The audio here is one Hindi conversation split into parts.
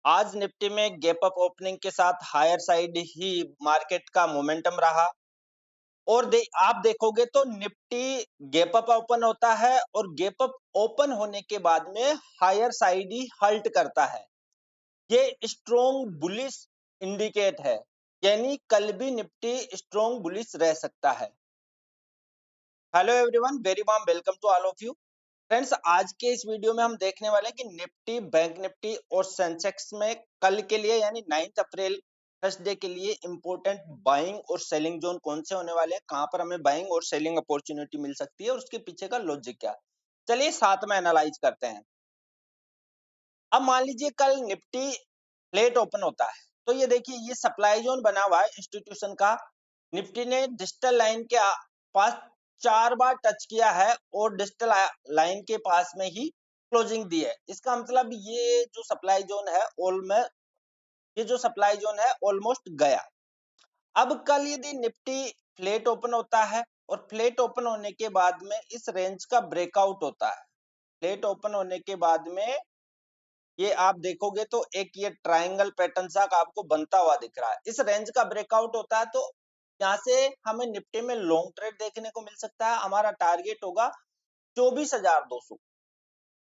आज निफ्टी में गैप अप ओपनिंग के साथ हायर साइड ही मार्केट का मोमेंटम रहा और आप देखोगे तो निफ्टी गैप अप ओपन होता है और गैप अप ओपन होने के बाद में हायर साइड ही हल्ट करता है। ये स्ट्रॉन्ग बुलिश इंडिकेट है, यानी कल भी निफ्टी स्ट्रॉन्ग बुलिश रह सकता है। Hello everyone, very warm welcome to all of you. Friends, आज के इस वीडियो में हम देखने वाले हैं कि निफ्टी, बैंक निफ्टी और सेंसेक्स में कल के लिए यानी 9 अप्रैल थर्सडे के लिए इंपॉर्टेंट बाइंग और सेलिंग जोन कौन से होने वाले हैं, कहां पर हमें बाइंग और सेलिंग अपॉर्चुनिटी मिल सकती है और उसके पीछे का लॉजिक क्या है। चलिए साथ में एनालाइज करते हैं। अब मान लीजिए कल निफ्टी फ्लैट ओपन होता है तो ये देखिए, ये सप्लाई जोन बना हुआ है इंस्टीट्यूशन का। निफ्टी ने डिजिटल लाइन के पास 4 बार टच किया है और डिजिटल लाइन के पास में ही क्लोजिंग दी है। इसका मतलब ये जो सप्लाई जोन है ऑलमोस्ट गया। अब कल यदि निफ्टी फ्लैट ओपन होता है और फ्लैट ओपन होने के बाद में इस रेंज का ब्रेकआउट होता है, फ्लैट ओपन होने के बाद में ये आप देखोगे तो एक ये ट्रायंगल पैटर्न सा आपको बनता हुआ दिख रहा है। इस रेंज का ब्रेकआउट होता है तो यहाँ से हमें निफ्टी में लॉन्ग ट्रेड देखने को मिल सकता है। हमारा टारगेट होगा 24,200,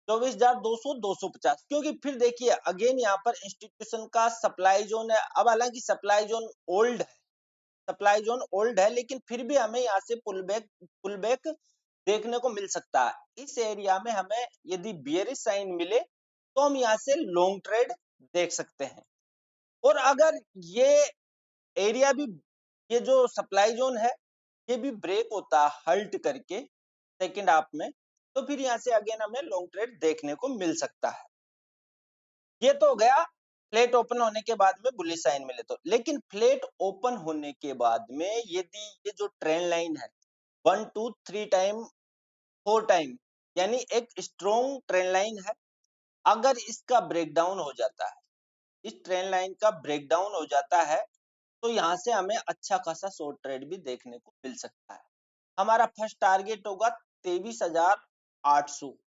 24,200, 250, क्योंकि फिर देखिए अगेन यहाँ पर इंस्टीट्यूशन का सप्लाई जोन है। अब हालांकि सप्लाई जोन ओल्ड है, लेकिन फिर भी हमें यहाँ से पुल बैक देखने को मिल सकता है। इस एरिया में हमें यदि बियरिश साइन मिले तो हम यहाँ से लॉन्ग ट्रेड देख सकते हैं। और अगर ये एरिया भी, ये जो सप्लाई जोन है, ये भी ब्रेक होता है हल्ट करके सेकंड हाफ में, तो फिर यहाँ से अगेन हमें लॉन्ग ट्रेड देखने को मिल सकता है। ये तो हो गया फ्लैट ओपन होने के बाद में बुलिश साइन मिले तो। लेकिन फ्लैट ओपन होने के बाद में यदि ये जो ट्रेंड लाइन है 1 2 3 टाइम 4 टाइम, यानी एक स्ट्रॉन्ग ट्रेंड लाइन है, अगर इसका ब्रेकडाउन हो जाता है, इस ट्रेंड लाइन का ब्रेकडाउन हो जाता है, तो यहाँ से हमें अच्छा खासा शॉर्ट ट्रेड भी देखने को मिल सकता है। हमारा फर्स्ट टारगेट होगा 23,800।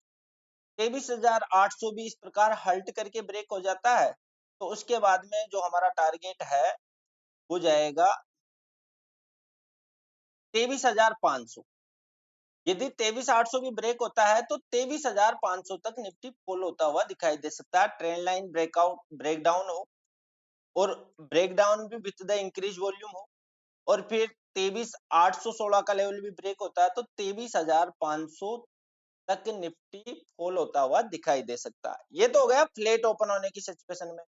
23,800 भी इस प्रकार हल्ट करके ब्रेक हो जाता है तो उसके बाद में जो हमारा टारगेट है हो जाएगा 23,500। यदि 23,800 भी ब्रेक होता है तो 23,500 तक निफ्टी फॉल होता हुआ दिखाई दे सकता है। ट्रेंड लाइन ब्रेकडाउन हो और ब्रेकडाउन भी विद द इंक्रीज वॉल्यूम हो, और फिर 23,816 का लेवल भी ब्रेक होता है तो 23,500 तक निफ्टी फॉल होता हुआ दिखाई दे सकता है। ये तो हो गया फ्लैट ओपन होने की सिचुएशन में।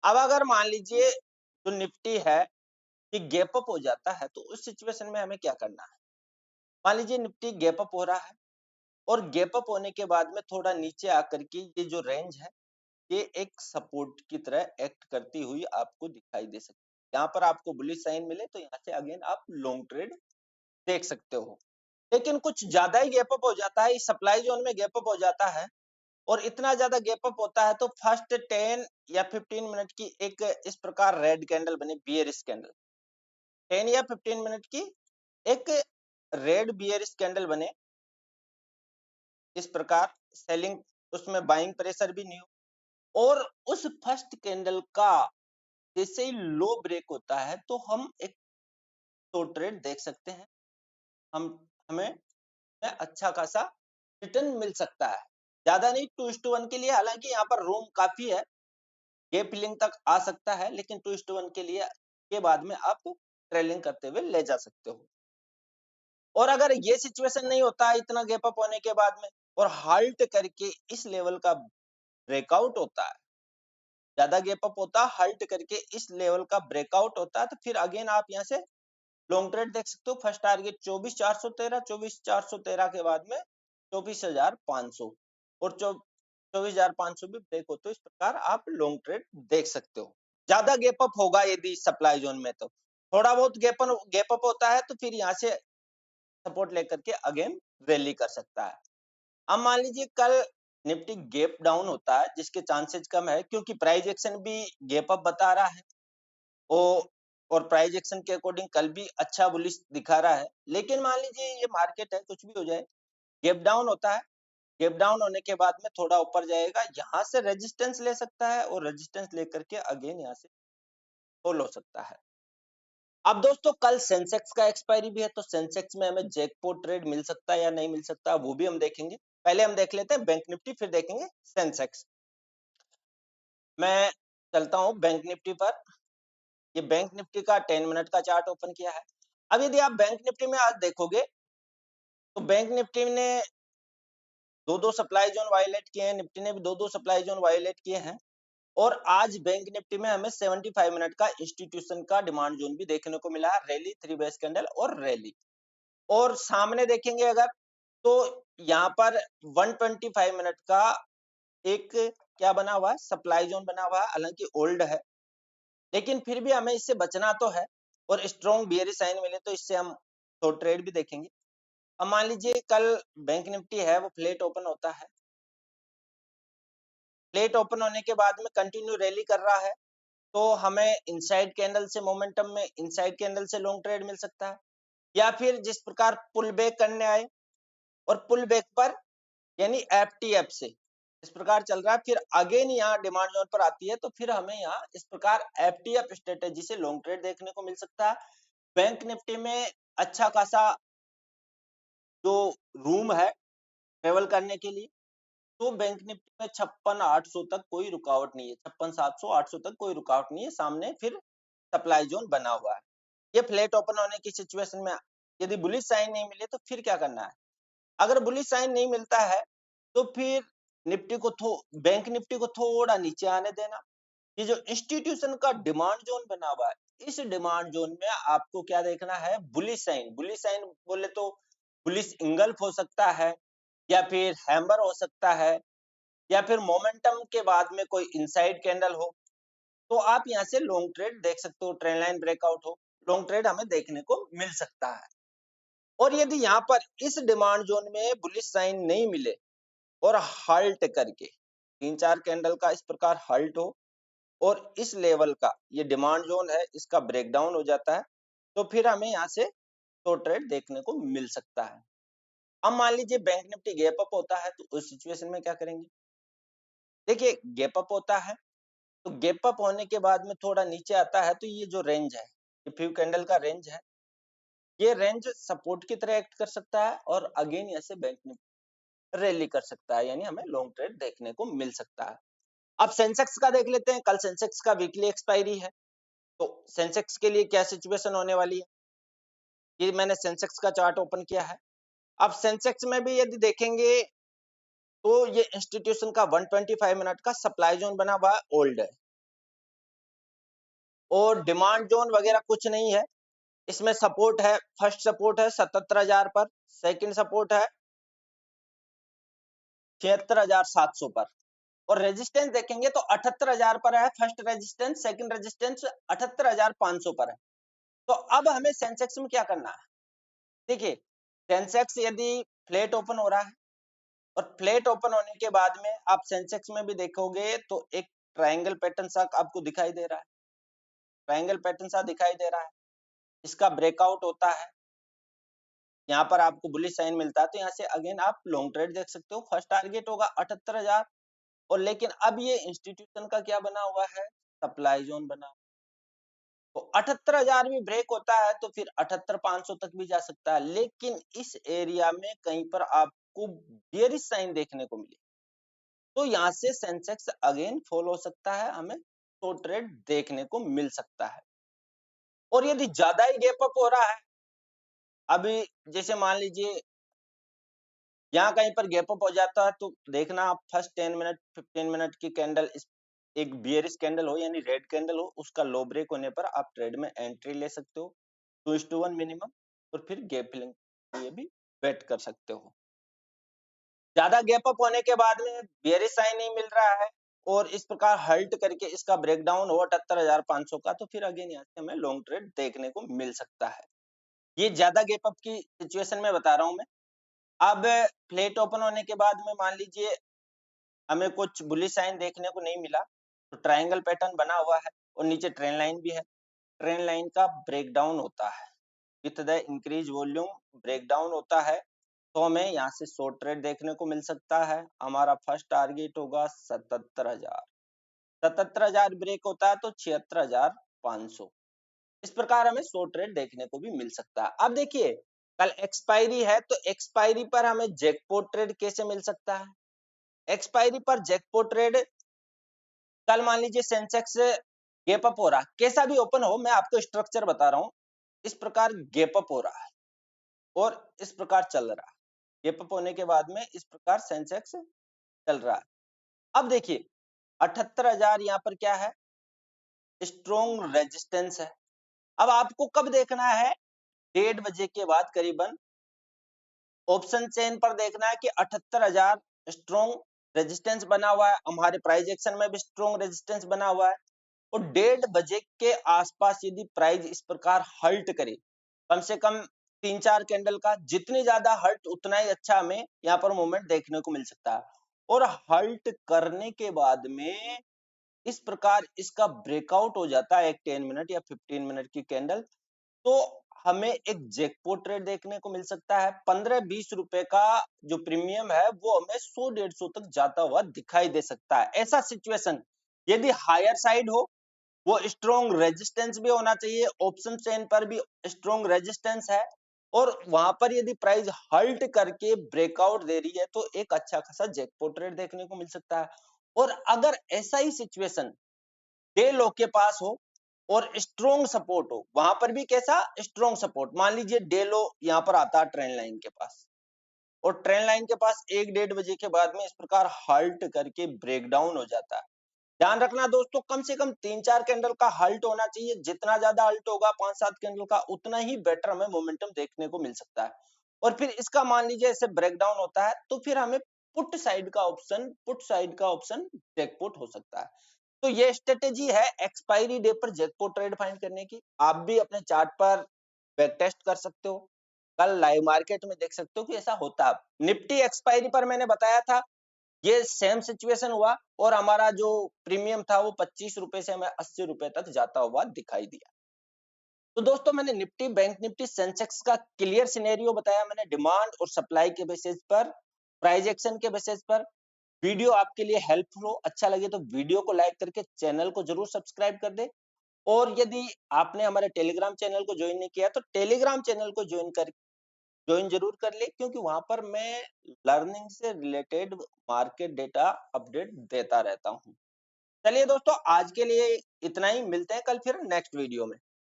अब अगर मान लीजिए जो निफ्टी है कि गैप अप हो जाता है तो उस सिचुएशन में हमें क्या करना है। मान लीजिए निफ्टी गैप अप हो रहा है और गैप अप होने के बाद में थोड़ा नीचे आकर के ये जो रेंज है, ये एक सपोर्ट की तरह एक्ट करती हुई आपको दिखाई दे सकती है। यहाँ पर आपको बुलिश साइन मिले तो यहाँ से अगेन आप लॉन्ग ट्रेड देख सकते हो। लेकिन कुछ ज्यादा ही गैप अप हो जाता है, इस सप्लाई जोन में गैप अप हो जाता है और इतना ज्यादा गैप अप होता है तो फर्स्ट 10 या 15 मिनट की एक इस प्रकार रेड कैंडल बने, बियरिश कैंडल, 10 या 15 मिनट की एक रेड बियरिश कैंडल बने, इस प्रकार सेलिंग, उसमें बाइंग प्रेशर भी नहीं हो, और उस फर्स्ट कैंडल का जैसे ही लो ब्रेक होता है तो हम एक शॉर्ट ट्रेड देख सकते हैं। हम हमें अच्छा खासा रिटर्न मिल सकता है। ज्यादा नहीं, 2:1 के लिए, हालांकि यहाँ पर रूम काफी है, गैप फिलिंग तक आ सकता है, लेकिन 2:1 के लिए के बाद में आप ट्रेलिंग करते हुए ले जा सकते हो। और अगर ये सिचुएशन नहीं होता है इतना गैप अप होने के बाद में और हाल्ट करके इस लेवल का ब्रेकआउट होता है, ज्यादा गैप अप होता है, हाल्ट करके इस लेवल का ब्रेकआउट होता है, तो फिर अगेन आप यहाँ से लॉन्ग ट्रेड देख सकते हो। फर्स्ट टारगेट 24,413, 24,413 के बाद में 24,500 और 24,500 भी ब्रेक हो तो इस प्रकार आप लॉन्ग ट्रेड देख सकते हो। ज्यादा गैप अप होगा यदि सप्लाई जोन में, तो थोड़ा बहुत गैप अप होता है तो फिर यहाँ से सपोर्ट लेकर के अगेन रैली कर सकता है। अब मान लीजिए कल निफ्टी गैप डाउन होता है, जिसके चांसेस कम है क्योंकि प्राइस एक्शन भी गैप अप बता रहा है ओ, और प्राइस एक्शन के अकॉर्डिंग कल भी अच्छा बुलिश दिखा रहा है। लेकिन मान लीजिए ये मार्केट है, कुछ भी हो जाए, गैप डाउन होता है, गैप डाउन होने के बाद में थोड़ा ऊपर जाएगा, यहाँ से रेजिस्टेंस ले सकता है और रेजिस्टेंस लेकर के अगेन यहाँ से फॉल हो सकता है। अब दोस्तों कल सेंसेक्स का एक्सपायरी भी है, तो सेंसेक्स में हमें जैकपॉट ट्रेड मिल सकता है या नहीं मिल सकता, वो भी हम देखेंगे। पहले हम देख लेते हैं बैंक निफ्टी, फिर देखेंगे सेंसेक्स। मैं चलता हूँ बैंक निफ्टी पर। ये बैंक निफ्टी का 10 मिनट का चार्ट ओपन किया है। अब यदि आप बैंक निफ्टी में आज देखोगे तो बैंक निफ्टी ने दो सप्लाई जोन वायलेट किए हैं, निफ्टी ने भी दो सप्लाई जोन वायलेट किए हैं। और आज बैंक निफ्टी में हमें 75 मिनट का इंस्टीट्यूशन का डिमांड जोन भी देखने को मिला है, रैली, 3 बेस कैंडल और रैली। और सामने देखेंगे अगर तो यहाँ पर 125 मिनट का एक क्या बना हुआ है, सप्लाई जोन बना हुआ है, हालांकि ओल्ड है, लेकिन फिर भी हमें इससे बचना तो है। और स्ट्रॉन्ग बियरिश साइन मिले तो इससे हम तो ट्रेड भी देखेंगे। अब मान लीजिए कल बैंक निफ्टी है वो फ्लैट ओपन होता है, फ्लैट ओपन होने के बाद में कंटिन्यू रैली कर रहा है, तो हमें इनसाइड कैंडल से मोमेंटम में इनसाइड कैंडल से लॉन्ग ट्रेड मिल सकता है। या फिर जिस प्रकार पुल बैक करने आए और पुल बैक पर यानी एफटीएफ से इस प्रकार चल रहा है, फिर अगेन यहाँ डिमांड जोन पर आती है, तो फिर हमें यहाँ इस प्रकार एफटीएफ स्ट्रेटेजी से लॉन्ग ट्रेड देखने को मिल सकता है। बैंक निफ्टी में अच्छा खासा जो रूम है ट्रेवल करने के लिए, तो बैंक निफ्टी में 56,800 तक कोई रुकावट नहीं है, 56,700 800 तक कोई रुकावट नहीं है, सामने फिर सप्लाई जोन बना हुआ है। ये फ्लैट ओपन होने की सिचुएशन में यदि बुलिश साइन नहीं मिले तो फिर क्या करना है। अगर बुलिश साइन नहीं मिलता है तो फिर निफ्टी को बैंक निफ्टी को थोड़ा नीचे आने देना। ये जो इंस्टीट्यूशन का डिमांड जोन बना हुआ है, इस डिमांड जोन में आपको क्या देखना है, बुलिश साइन। बुलिश साइन बोले तो बुलिश इंगल्फ हो सकता है, या फिर हैमर हो सकता है, या फिर मोमेंटम के बाद में कोई इनसाइड कैंडल हो, तो आप यहाँ से लॉन्ग ट्रेड देख सकते हो, ट्रेंड लाइन ब्रेकआउट हो, लॉन्ग ट्रेड हमें देखने को मिल सकता है। और यदि यहाँ पर इस डिमांड जोन में बुलिश साइन नहीं मिले और हल्ट करके 3-4 कैंडल का इस प्रकार हल्ट हो और इस लेवल का ये डिमांड जोन है इसका ब्रेकडाउन हो जाता है, तो फिर हमें यहाँ से तो ट्रेड देखने को मिल सकता है। अब मान लीजिए बैंक निफ्टी गैप अप होता है, तो उस सिचुएशन में क्या करेंगे। देखिए गैप अप होता है तो गैप अप होने के बाद में थोड़ा नीचे आता है, तो ये जो रेंज है, ये फ्यू कैंडल का रेंज है, ये रेंज सपोर्ट की तरह एक्ट कर सकता है और अगेन ऐसे बैंक निफ्टी रैली कर सकता है, यानी हमें लॉन्ग ट्रेड देखने को मिल सकता है। अब सेंसेक्स का देख लेते हैं। कल सेंसेक्स का वीकली एक्सपायरी है, तो सेंसेक्स के लिए क्या सिचुएशन होने वाली है, ये मैंने सेंसेक्स का चार्ट ओपन किया है। अब सेंसेक्स में भी यदि देखेंगे तो ये इंस्टीट्यूशन का 125 मिनट का सप्लाई जोन बना हुआ है, ओल्ड है, और डिमांड जोन वगैरह कुछ नहीं है। इसमें सपोर्ट है, फर्स्ट सपोर्ट है 77,000 पर, सेकंड सपोर्ट है 76,700 पर, और रेजिस्टेंस देखेंगे तो 78,000 पर है फर्स्ट रेजिस्टेंस, सेकंड रेजिस्टेंस 78,500 पर है। तो अब हमें सेंसेक्स में क्या करना है। देखिए सेंसेक्स यदि फ्लैट ओपन हो रहा है और फ्लैट ओपन होने के बाद में आप सेंसेक्स में भी देखोगे तो एक ट्रायंगल पैटर्न सा आपको दिखाई दे रहा है, ट्रायंगल पैटर्न सा दिखाई दे रहा है, इसका ब्रेकआउट होता है, यहाँ पर आपको बुलिश साइन मिलता है, तो यहाँ से अगेन आप लॉन्ग ट्रेड देख सकते हो। फर्स्ट टारगेट होगा 78,000, और लेकिन अब ये इंस्टीट्यूशन का क्या बना हुआ है, सप्लाई जोन बना, तो 78,000 भी ब्रेक होता है तो फिर 78,500 तक भी जा सकता है, लेकिन इस एरिया में कहीं पर आपको बेयरिश साइन देखने को मिले तो यहाँ से सेंसेक्स अगेन फॉल हो सकता है, हमें तो ट्रेड देखने को मिल सकता है। और यदि ज्यादा ही गैप अप हो रहा है, अभी जैसे मान लीजिए यहाँ कहीं पर गैप अप हो जाता है, तो देखना आप फर्स्ट 10 मिनट 15 मिनट की कैंडल इस एक बियरिश कैंडल हो यानी रेड कैंडल हो, उसका लो ब्रेक होने पर आप ट्रेड में एंट्री ले सकते हो 2:1 मिनिमम, और फिर गैप फिलिंग ये भी वेट कर सकते हो। ज्यादा गैप अप होने के बाद में बियरिश साइन नहीं मिल रहा है और इस प्रकार हल्ट करके इसका ब्रेकडाउन हो 78,500 का, तो फिर अगेन यहाँ से हमें लॉन्ग ट्रेड देखने को मिल सकता है। ये ज्यादा गैप अप की सिचुएशन में बता रहा हूँ मैं। अब फ्लैट ओपन होने के बाद में मान लीजिए हमें कुछ बुलिश साइन देखने को नहीं मिला, तो ट्रायंगल पैटर्न बना हुआ है और नीचे ट्रेंड लाइन भी है, ट्रेंड लाइन का ब्रेकडाउन होता है with the increase volume, breakdown होता है तो हमें यहाँ से शॉर्ट ट्रेड देखने को मिल सकता है। हमारा फर्स्ट टारगेट होगा 77,000। 77,000 ब्रेक होता है तो 76,500। इस प्रकार हमें शॉर्ट ट्रेड देखने को भी मिल सकता है। अब देखिए, कल एक्सपायरी है तो एक्सपायरी पर हमें जैकपॉट ट्रेड कैसे मिल सकता है? एक्सपायरी पर जैकपॉट ट्रेड, कल मान लीजिए सेंसेक्स गैप अप हो रहा है, कैसा भी ओपन हो, मैं आपको स्ट्रक्चर बता रहा हूं, इस प्रकार गैप अप हो रहा है और इस प्रकार चल रहा है। गैप अप होने के बाद में इस प्रकार सेंसेक्स चल रहा है। अब देखिए 78,000 यहाँ पर क्या है? स्ट्रॉन्ग रेजिस्टेंस है। अब आपको कब देखना है? 1:30 के बाद करीबन ऑप्शन चेन पर देखना है कि 78,000 स्ट्रॉन्ग रेजिस्टेंस बना हुआ है, हमारे प्राइस एक्शन में भी स्ट्रॉन्ग रेजिस्टेंस बना हुआ है और 1:30 के आसपास यदि प्राइस इस प्रकार हल्ट करे, कम से कम 3-4 कैंडल का, जितनी ज्यादा हल्ट उतना ही अच्छा हमें यहाँ पर मूवमेंट देखने को मिल सकता है। और हल्ट करने के बाद में इस प्रकार इसका ब्रेकआउट हो जाता है एक 10 मिनट या 15 मिनट की कैंडल, तो हमें एक जैकपॉट ट्रेड देखने को मिल सकता है। 15-20 रुपए का जो प्रीमियम है वो हमें 100-150 तक जाता हुआ दिखाई दे सकता है। ऐसा सिचुएशन यदि हायर साइड हो, वो स्ट्रॉन्ग रेजिस्टेंस भी होना चाहिए, ऑप्शन चेन पर भी स्ट्रॉन्ग रेजिस्टेंस है और वहां पर यदि प्राइस हल्ट करके ब्रेकआउट दे रही है तो एक अच्छा खासा जैकपॉट ट्रेड देखने को मिल सकता है। और अगर ऐसा ही सिचुएशन डे लो के पास हो और स्ट्रॉन्ग सपोर्ट हो, वहां पर भी कैसा स्ट्रॉन्ग सपोर्ट, मान लीजिए डे लो यहाँ पर आता है ट्रेंड लाइन के पास और ट्रेंड लाइन के पास 1-1:30 के बाद में इस प्रकार हल्ट करके ब्रेकडाउन हो जाता है। ध्यान रखना दोस्तों, कम से कम 3-4 कैंडल का हल्ट होना चाहिए। जितना ज्यादा हल्ट होगा 5-7 कैंडल का, उतना ही बेटर हमें मोमेंटम देखने को मिल सकता है। और फिर इसका मान लीजिए ऐसे ब्रेकडाउन होता है तो फिर हमें पुट साइड का ऑप्शन जैकपॉट हो सकता है। तो ये स्ट्रेटेजी है एक्सपायरी डे पर जैकपॉट ट्रेड फाइंड करने की। आप भी अपने चार्ट पर बैक टेस्ट कर सकते हो, कल लाइव मार्केट में देख सकते हो कि ऐसा होता है। निफ्टी एक्सपायरी पर मैंने बताया था, ये सेम सिचुएशन हुआ और हमारा जो प्रीमियम था वो 25 रुपए से हमें 80 रुपए तक जाता हुआ दिखाई दिया। तो दोस्तों, मैंने निफ्टी, बैंक निफ्टी, सेंसेक्स का क्लियर सिनेरियो बताया। मैंने डिमांड और सप्लाई के बेसिस पर, प्राइस एक्शन के बेसिस पर। वीडियो आपके लिए हेल्पफुल हो, अच्छा लगे तो वीडियो को लाइक करके चैनल को जरूर सब्सक्राइब कर दे। और यदि आपने हमारे टेलीग्राम चैनल को ज्वाइन नहीं किया तो टेलीग्राम चैनल को ज्वाइन जरूर कर ले, क्योंकि वहां पर मैं लर्निंग से रिलेटेड मार्केट डेटा अपडेट देता रहता हूँ। चलिए दोस्तों, आज के लिए इतना ही, मिलते हैं कल फिर नेक्स्ट वीडियो में।